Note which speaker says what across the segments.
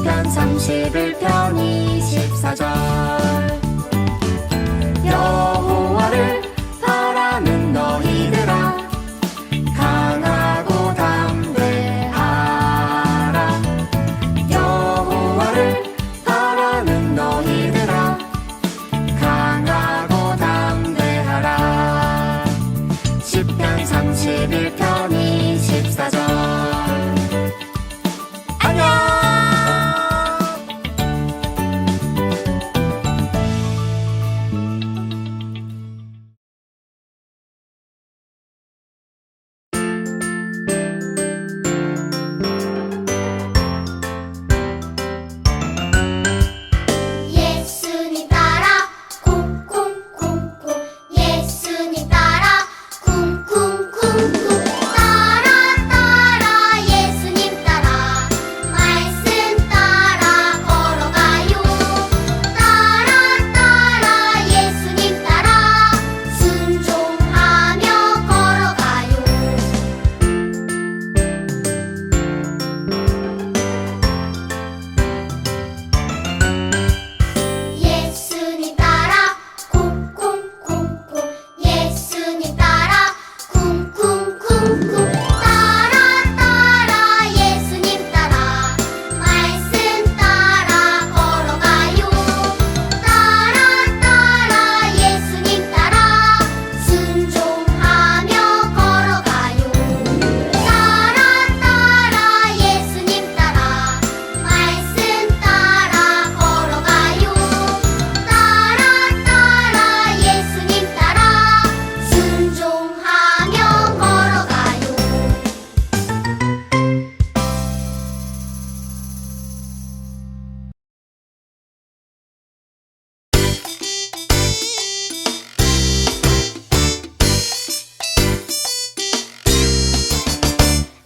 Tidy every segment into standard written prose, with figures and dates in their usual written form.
Speaker 1: 시편 31편 24절 여호와를 바라는 너희들아 강하고 담대하라. 여호와를 바라는 너희들아 강하고 담대하라. 시편 31편 24절. 안녕.
Speaker 2: 예수님 따라 쿵쿵쿵쿵 예수님 따라 쿵쿵쿵쿵 따라 따라 예수님 따라 말씀 따라 걸어가요. 따라 따라 예수님 따라 순종하며 걸어가요. 예수님 따라 쿵쿵쿵쿵 예수님 따라 쿵쿵쿵쿵 따라 따라 예수님 따라 말씀 따라 걸어가요. 따라 따라 예수님 따라 순종하며 걸어가요. 따라 따라 예수님 따라 말씀 따라 걸어가요. 따라 따라 예수님 따라 순종하며 걸어가요.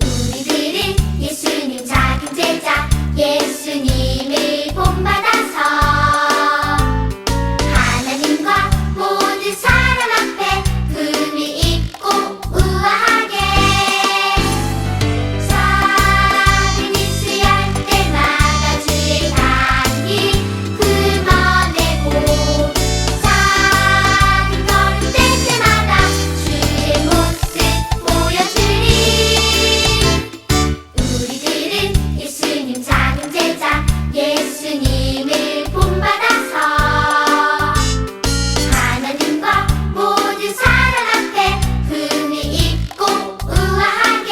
Speaker 2: 우리들은 예수님 작은 제자 예수님을 본받아서 하나님과 모든 사람 앞에 품위 있고 우아하게 작은 일수할 때마다 주의 향기 품어내고 작은 걸음 뗄 때마다 주의 모습 보여주리. 우리들은 예수님 작은 제자 예수님을 본받아서 하나님과 모든 사람 앞에 품위 있고 우아하게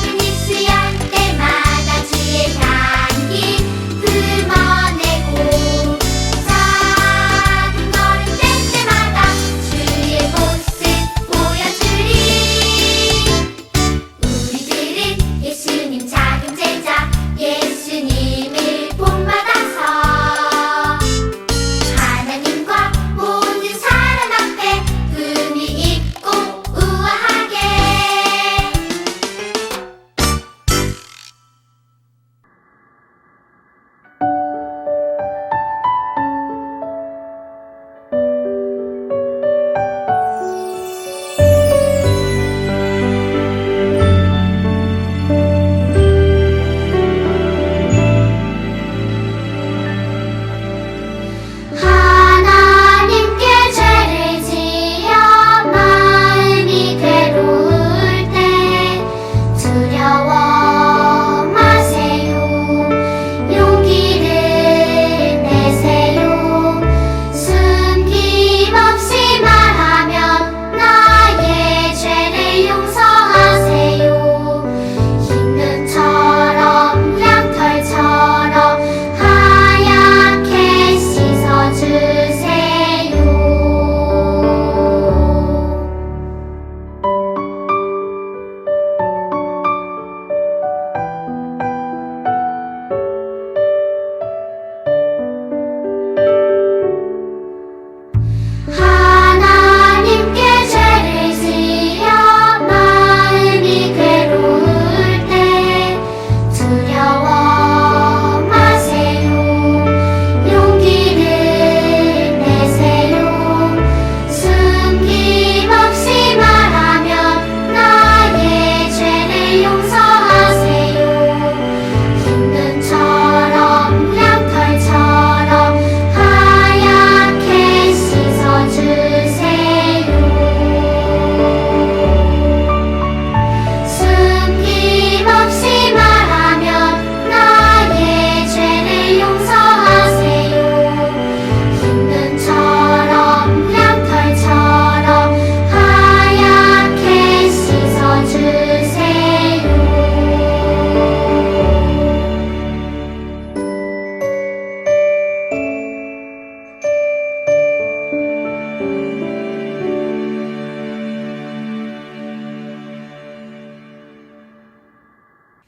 Speaker 2: 작은 일수할 때마다 주의 향기 품어내고 작은 걸음 뗄 때마다 주의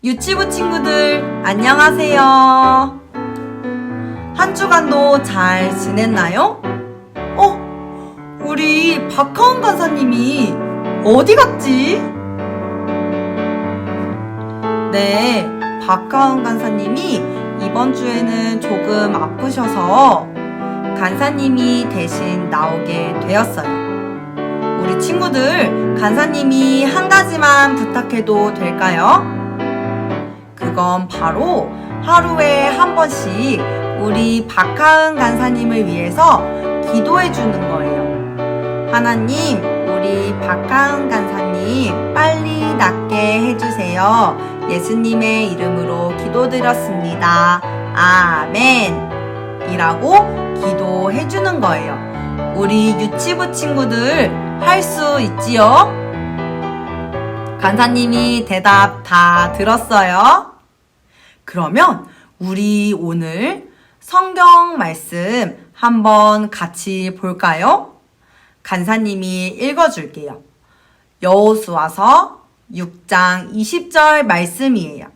Speaker 3: 유치부 친구들, 안녕하세요. 한 주간도 잘 지냈나요? 우리 박하은 간사님이 어디 갔지? 네, 박하은 간사님이 이번 주에는 조금 아프셔서 간사님이 대신 나오게 되었어요. 우리 친구들, 간사님이 한 가지만 부탁해도 될까요? 그건 바로 하루에 한 번씩 우리 박하은 간사님을 위해서 기도해 주는 거예요. 하나님, 우리 박하은 간사님 빨리 낫게 해주세요. 예수님의 이름으로 기도드렸습니다. 아멘. 이라고 기도해 주는 거예요. 우리 유치부 친구들 할 수 있지요? 간사님이 대답 다 들었어요? 그러면 우리 오늘 성경 말씀 한번 같이 볼까요? 간사님이 읽어줄게요. 여호수아서 6장 20절 말씀이에요.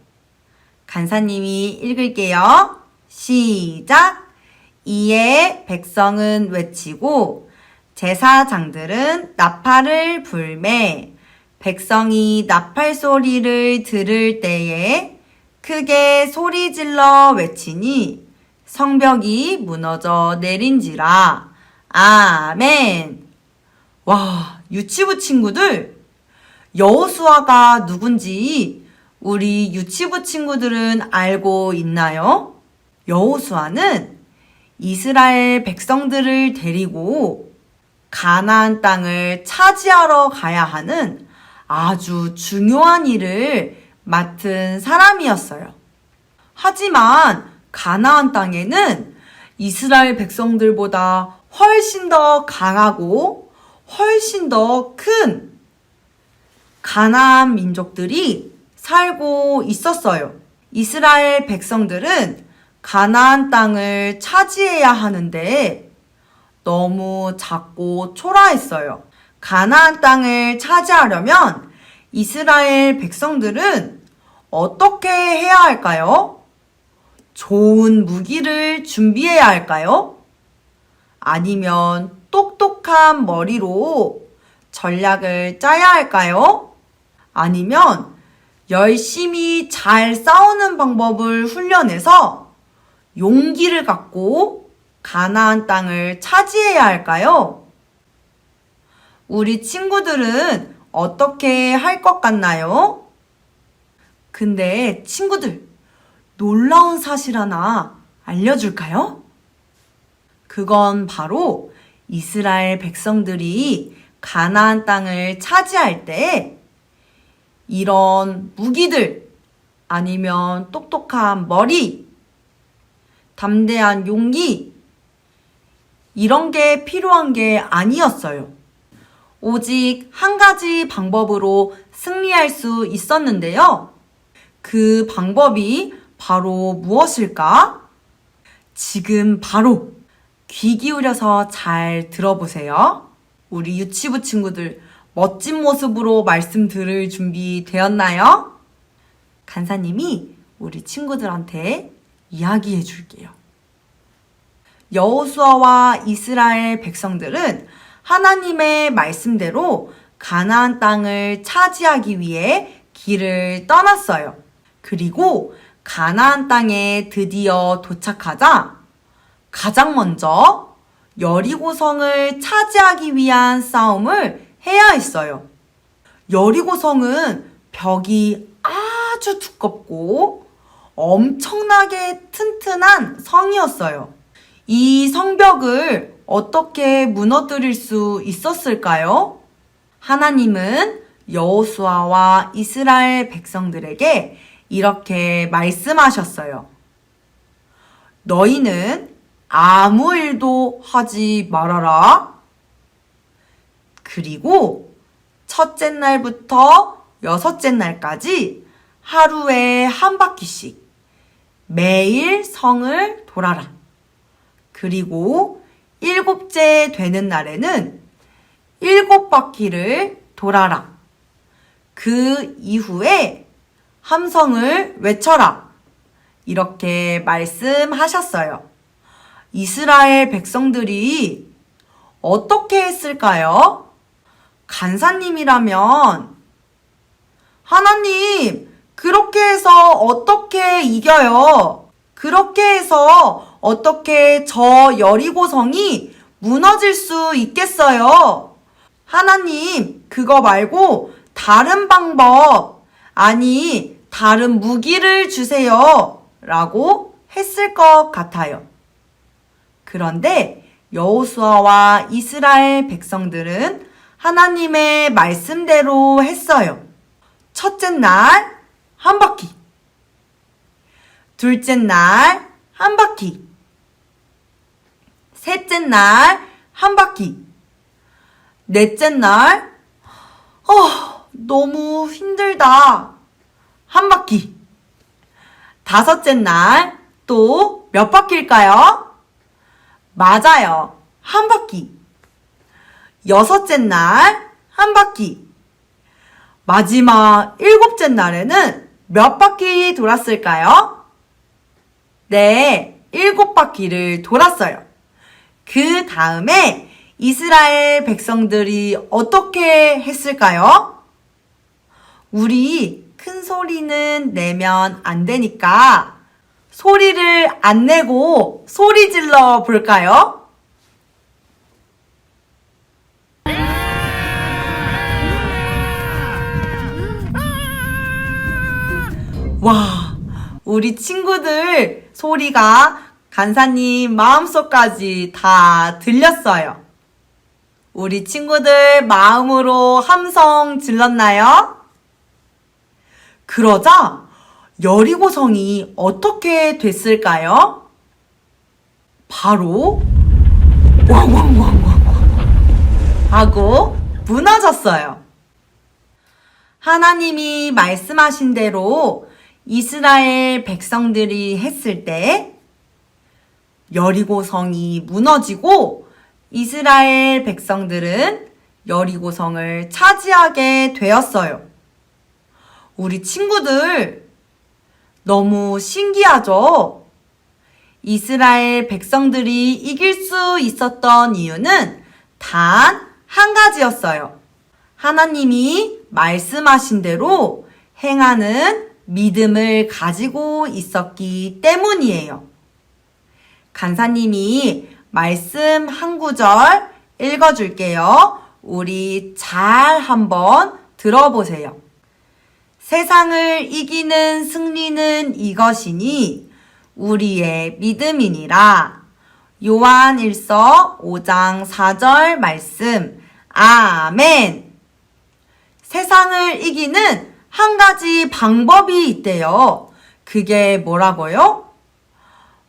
Speaker 3: 간사님이 읽을게요. 시작! 이에 백성은 외치고 제사장들은 나팔을 불매 백성이 나팔 소리를 들을 때에 크게 소리질러 외치니 성벽이 무너져 내린지라. 아멘. 와, 유치부 친구들, 여호수아가 누군지 우리 유치부 친구들은 알고 있나요? 여호수아는 이스라엘 백성들을 데리고 가나안 땅을 차지하러 가야 하는 아주 중요한 일을 맡은 사람이었어요. 하지만 가나안 땅에는 이스라엘 백성들보다 훨씬 더 강하고 훨씬 더 큰 가나안 민족들이 살고 있었어요. 이스라엘 백성들은 가나안 땅을 차지해야 하는데 너무 작고 초라했어요. 가나안 땅을 차지하려면 이스라엘 백성들은 어떻게 해야 할까요? 좋은 무기를 준비해야 할까요? 아니면 똑똑한 머리로 전략을 짜야 할까요? 아니면 열심히 잘 싸우는 방법을 훈련해서 용기를 갖고 가나안 땅을 차지해야 할까요? 우리 친구들은 어떻게 할 것 같나요? 근데 친구들, 놀라운 사실 하나 알려줄까요? 그건 바로 이스라엘 백성들이 가나안 땅을 차지할 때 이런 무기들 아니면 똑똑한 머리, 담대한 용기 이런 게 필요한 게 아니었어요. 오직 한 가지 방법으로 승리할 수 있었는데요. 그 방법이 바로 무엇일까? 지금 바로 귀 기울여서 잘 들어보세요. 우리 유치부 친구들 멋진 모습으로 말씀 들을 준비 되었나요? 간사님이 우리 친구들한테 이야기해 줄게요. 여호수아와 이스라엘 백성들은 하나님의 말씀대로 가나안 땅을 차지하기 위해 길을 떠났어요. 그리고 가나안 땅에 드디어 도착하자 가장 먼저 여리고성을 차지하기 위한 싸움을 해야 했어요. 여리고성은 벽이 아주 두껍고 엄청나게 튼튼한 성이었어요. 이 성벽을 어떻게 무너뜨릴 수 있었을까요? 하나님은 여호수아와 이스라엘 백성들에게 이렇게 말씀하셨어요. 너희는 아무 일도 하지 말아라. 그리고 첫째 날부터 여섯째 날까지 하루에 한 바퀴씩 매일 성을 돌아라. 그리고 일곱째 되는 날에는 7바퀴를 돌아라. 그 이후에 함성을 외쳐라. 이렇게 말씀하셨어요. 이스라엘 백성들이 어떻게 했을까요? 간사님이라면 하나님, 그렇게 해서 어떻게 이겨요? 그렇게 해서 어떻게 저 여리고성이 무너질 수 있겠어요? 하나님, 그거 말고 다른 방법, 아니, 다른 무기를 주세요. 라고 했을 것 같아요. 그런데 여호수아와 이스라엘 백성들은 하나님의 말씀대로 했어요. 첫째 날 한 바퀴, 둘째 날 한 바퀴, 셋째 날 한 바퀴, 넷째 날 너무 힘들다. 한 바퀴. 다섯째 날 또 몇 바퀴일까요? 맞아요. 한 바퀴. 여섯째 날 한 바퀴. 마지막 일곱째 날에는 몇 바퀴 돌았을까요? 네, 7바퀴를 돌았어요. 그 다음에 이스라엘 백성들이 어떻게 했을까요? 우리 큰 소리는 내면 안 되니까 소리를 안 내고 소리 질러 볼까요? 와, 우리 친구들 소리가 간사님 마음속까지 다 들렸어요. 우리 친구들 마음으로 함성 질렀나요? 그러자 여리고성이 어떻게 됐을까요? 바로 왕왕왕왕왕 하고 무너졌어요. 하나님이 말씀하신 대로 이스라엘 백성들이 했을 때 여리고성이 무너지고 이스라엘 백성들은 여리고성을 차지하게 되었어요. 우리 친구들 너무 신기하죠? 이스라엘 백성들이 이길 수 있었던 이유는 단 한 가지였어요. 하나님이 말씀하신 대로 행하는 믿음을 가지고 있었기 때문이에요. 간사님이 말씀 한 구절 읽어줄게요. 우리 잘 한번 들어보세요. 세상을 이기는 승리는 이것이니 우리의 믿음이니라. 요한 1서 5장 4절 말씀. 아멘. 세상을 이기는 한 가지 방법이 있대요. 그게 뭐라고요?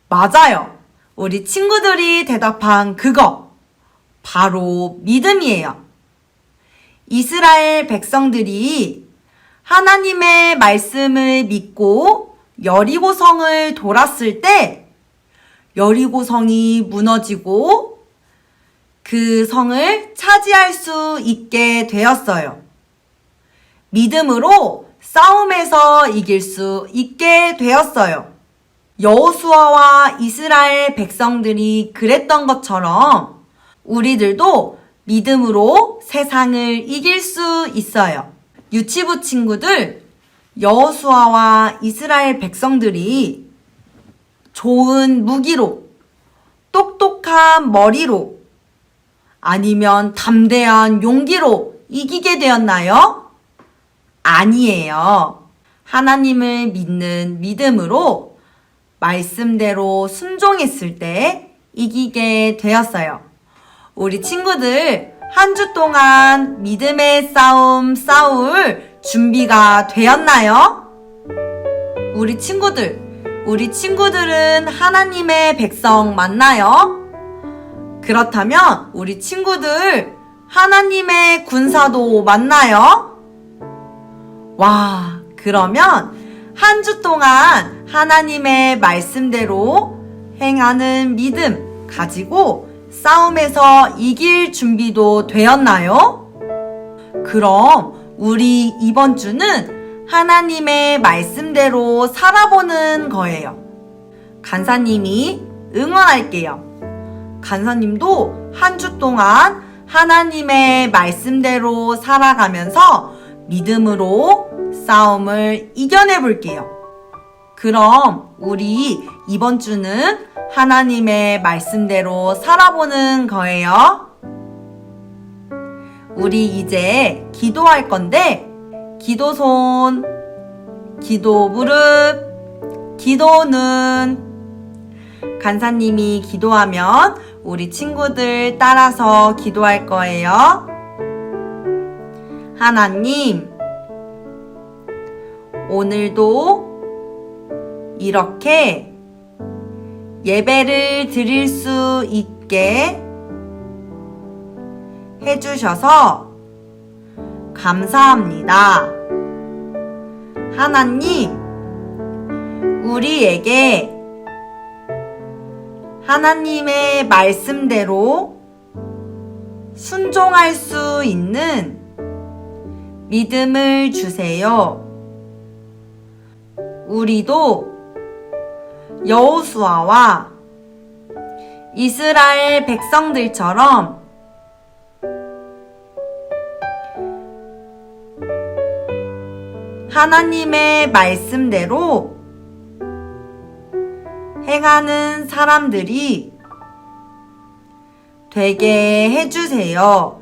Speaker 3: 맞아요. 우리 친구들이 대답한 그거. 바로 믿음이에요. 이스라엘 백성들이 하나님의 말씀을 믿고 여리고성을 돌았을 때 여리고성이 무너지고 그 성을 차지할 수 있게 되었어요. 믿음으로 싸움에서 이길 수 있게 되었어요. 여호수아와 이스라엘 백성들이 그랬던 것처럼 우리들도 믿음으로 세상을 이길 수 있어요. 유치부 친구들, 여호수아와 이스라엘 백성들이 좋은 무기로, 똑똑한 머리로, 아니면 담대한 용기로 이기게 되었나요? 아니에요. 하나님을 믿는 믿음으로 말씀대로 순종했을 때 이기게 되었어요. 우리 친구들 한 주 동안 믿음의 싸움 싸울 준비가 되었나요? 우리 친구들은 하나님의 백성 맞나요? 그렇다면 우리 친구들 하나님의 군사도 맞나요? 와, 그러면 한 주 동안 하나님의 말씀대로 행하는 믿음 가지고 싸움에서 이길 준비도 되었나요? 그럼 우리 이번 주는 하나님의 말씀대로 살아보는 거예요. 간사님이 응원할게요. 간사님도 한 주 동안 하나님의 말씀대로 살아가면서 믿음으로 싸움을 이겨내 볼게요. 그럼 우리 이번 주는 하나님의 말씀대로 살아보는 거예요. 우리 이제 기도할 건데, 기도 손, 기도 무릎, 기도 눈. 간사님이 기도하면 우리 친구들 따라서 기도할 거예요. 하나님, 오늘도 이렇게 예배를 드릴 수 있게 해주셔서 감사합니다. 하나님, 우리에게 하나님의 말씀대로 순종할 수 있는 믿음을 주세요. 우리도 여호수아와 이스라엘 백성들처럼 하나님의 말씀대로 행하는 사람들이 되게 해주세요.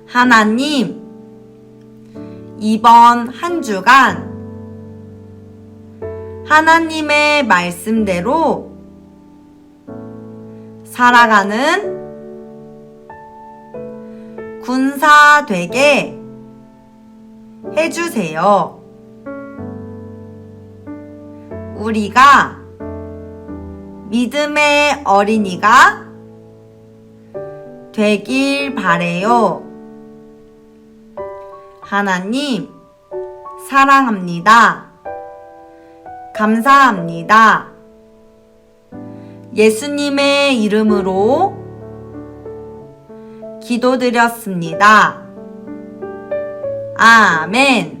Speaker 3: 하나님, 이번 한 주간 하나님의 말씀대로 살아가는 군사 되게 해주세요. 우리가 믿음의 어린이가 되길 바래요. 하나님, 사랑합니다. 감사합니다. 예수님의 이름으로 기도드렸습니다. 아멘.